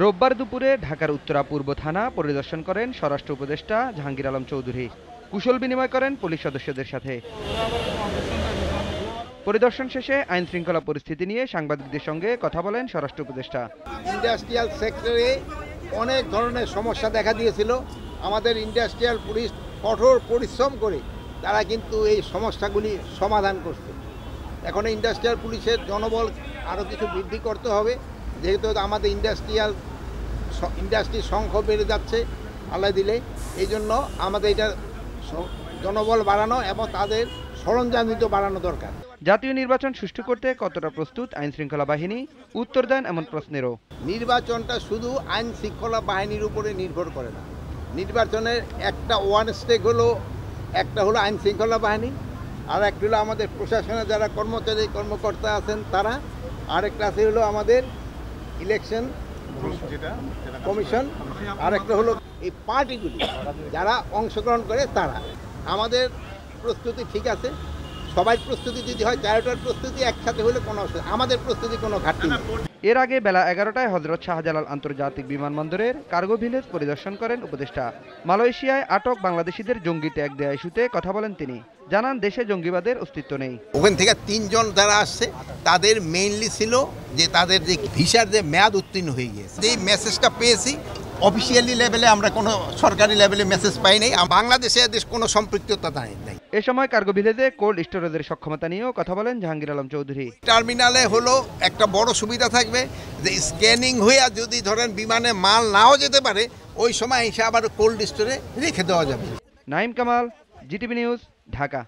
রোববার দুপুরে ঢাকার উত্তরা পূর্ব থানা পরিদর্শন করেন স্বরাষ্ট্র উপদেষ্টা জাহাঙ্গীর আলম চৌধুরী। কুশল বিনিময় করেন পুলিশ সদস্যদের সাথে। পরিদর্শন শেষে আইন শৃঙ্খলা পরিস্থিতি নিয়ে সাংবাদিকদের সঙ্গে কথা বলেন স্বরাষ্ট্র উপদেষ্টা। ইন্ডাস্ট্রিয়াল সেক্টরে অনেক ধরনের সমস্যা দেখা দিয়েছিল। আমাদের ইন্ডাস্ট্রিয়াল পুলিশ কঠোর পরিশ্রম করে তারা কিন্তু এই সমস্যাগুলি সমাধান করছে। এখন ইন্ডাস্ট্রিয়াল পুলিশের জনবল আরও কিছু বৃদ্ধি করতে হবে, যেহেতু আমাদের ইন্ডাস্ট্রির সংখ্যা বেড়ে যাচ্ছে আল্লাহ দিলে। এই জন্য আমাদের এটা জনবল বাড়ানো এবং তাদের সরঞ্জাম বাড়ানো দরকার। জাতীয় নির্বাচন সুষ্ঠু করতে কতটা প্রস্তুত আইন শৃঙ্খলা বাহিনী, উত্তর দেন এমন প্রশ্নেরও। নির্বাচনটা শুধু আইন শৃঙ্খলা বাহিনীর উপরে নির্ভর করে না। নির্বাচনের একটা ওয়ান স্টেক হলো, একটা হলো আইন শৃঙ্খলা বাহিনী, আর একটা হলো আমাদের প্রশাসনের যারা কর্মকর্তা আছেন তারা, আরেকটা আছে হলো আমাদের ইলেকশন কমিশন, আর একটা হলো এই পার্টিগুলি যারা অংশগ্রহণ করে তারা। আমাদের প্রস্তুতি ঠিক আছে, সবাই প্রস্তুতি যদি হয়, চারটার প্রস্তুতি একসাথে হলে কোনো অসুবিধা, আমাদের প্রস্তুতি কোনো ঘাটতি নেই। এর আগে বেলা 11টায় হযরত শাহজালাল আন্তর্জাতিক বিমানবন্দরের কার্গো ভিলেজ পরিদর্শন করেন উপদেষ্টা। মালয়েশিয়ায় আটক বাংলাদেশিদের জঙ্গি ট্যাগ দেয়া ইস্যুতে কথা বলেন তিনি। জানান দেশে জঙ্গিবাদের অস্তিত্ব নেই। ওখান থেকে 3 জন যারা আসছে তাদের মেইনলি ছিল যে তাদের যে ভিসার যে মেয়াদ উত্তীর্ণ হয়ে গিয়েছে। এই মেসেজটা পেয়েছি অফিসিয়ালি লেভেলে, আমরা কোনো সরকারি লেভেলে মেসেজ পাই নাই। বাংলাদেশে এদের কোনো সম্পৃক্ততা নাই। এ সময় কার্গো ভিলেজে কোল্ড স্টোরেজের সক্ষমতা নিয়েও কথা বলেন জাহাঙ্গীর আলম চৌধুরী। টার্মিনালে হলো একটা বড় সুবিধা থাকবে যে স্ক্যানিং হয়ে যদি ধরেন বিমানে মাল নাও যেতে পারে, ওই সময় এসে আবার কোল্ড স্টোরে রেখে দেওয়া যাবে। Naim Kamal, GTV news, Dhaka.